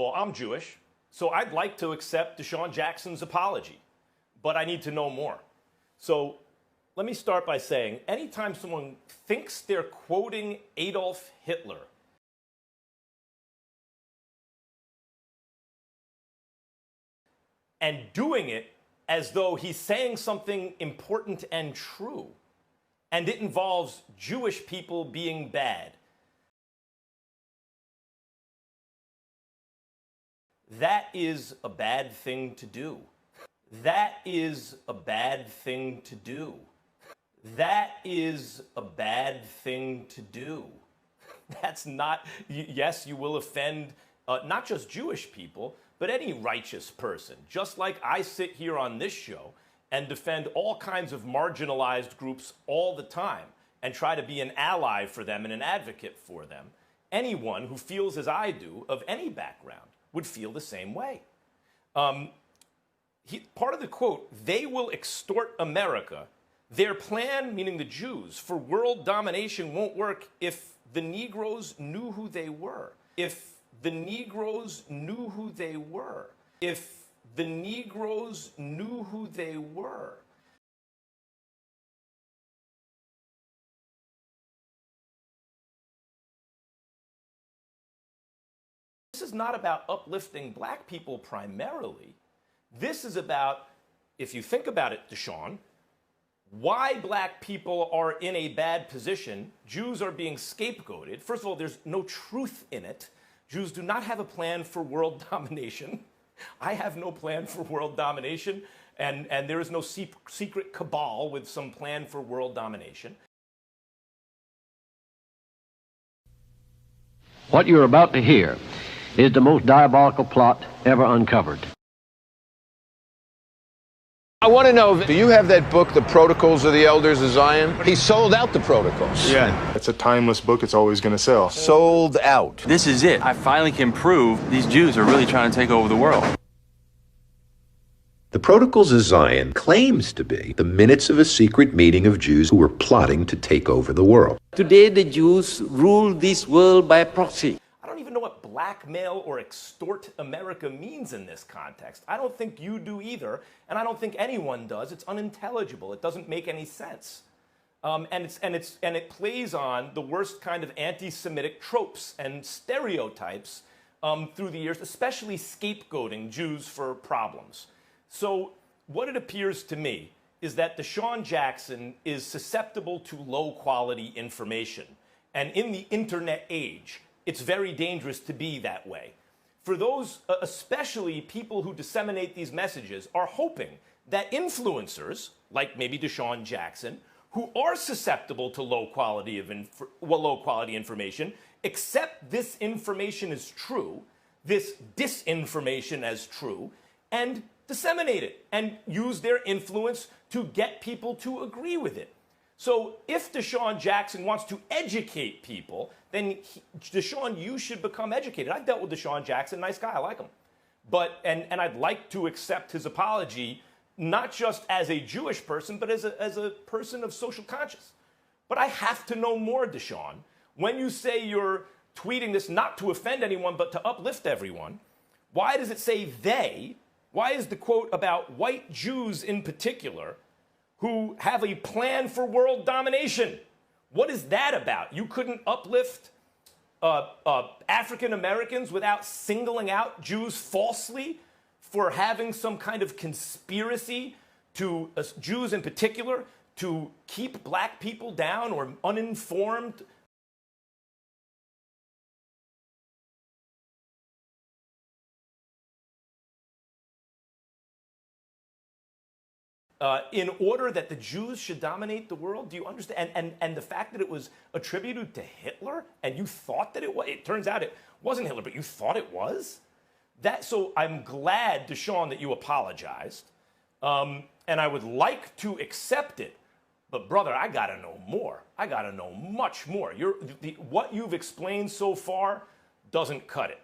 Well, I'm Jewish, so I'd like to accept Deshaun Jackson's apology, but I need to know more. So let me start by saying, anytime someone thinks they're quoting Adolf Hitler, and doing it as though he's saying something important and true, and it involves Jewish people being bad, that is a bad thing to do. That is a bad thing to do. That is a bad thing to do. That's not, yes, you will offend not just Jewish people, but any righteous person. Just like I sit here on this show and defend all kinds of marginalized groups all the time and try to be an ally for them and an advocate for them, anyone who feels as I do, of any background, would feel the same way. Part of the quote, they will extort America. Their plan, meaning the Jews, for world domination won't work if the Negroes knew who they were. If the Negroes knew who they were. If the Negroes knew who they were. This is not about uplifting black people primarily. This is about, if you think about it, Deshaun, why black people are in a bad position. Jews are being scapegoated. First of all, there's no truth in it. Jews do not have a plan for world domination. I have no plan for world domination, and there is no secret cabal with some plan for world domination. What you're about to hear is the most diabolical plot ever uncovered. I want to know, do you have that book, The Protocols of the Elders of Zion? He sold out the Protocols. Yeah. It's a timeless book. It's always going to sell. Sold out. This is it. I finally can prove these Jews are really trying to take over the world. The Protocols of Zion claims to be the minutes of a secret meeting of Jews who were plotting to take over the world. Today, the Jews rule this world by proxy. I don't even know what blackmail or extort America means in this context. I don't think you do either, and I don't think anyone does. It's unintelligible. It doesn't make any sense. And it plays on the worst kind of anti-Semitic tropes and stereotypes through the years, especially scapegoating Jews for problems. So what it appears to me is that Deshaun Jackson is susceptible to low-quality information. And in the internet age, it's very dangerous to be that way. For those, especially people who disseminate these messages, are hoping that influencers, like maybe Deshaun Jackson, who are susceptible to low quality information, accept this information as true, this disinformation as true, and disseminate it and use their influence to get people to agree with it. So if Deshaun Jackson wants to educate people, then Deshaun, you should become educated. I've dealt with Deshaun Jackson, nice guy, I like him. But, and I'd like to accept his apology, not just as a Jewish person, but as a person of social conscience. But I have to know more, Deshaun. When you say you're tweeting this not to offend anyone, but to uplift everyone, why does it say they? Why is the quote about white Jews in particular who have a plan for world domination? What is that about? You couldn't uplift African Americans without singling out Jews falsely for having some kind of conspiracy to Jews in particular to keep black people down or uninformed? In order that the Jews should dominate the world? Do you understand? And the fact that it was attributed to Hitler, and you thought that it was, it turns out it wasn't Hitler, but you thought it was? So I'm glad, Deshaun, that you apologized. And I would like to accept it. But brother, I gotta know more. I gotta know much more. What you've explained so far doesn't cut it.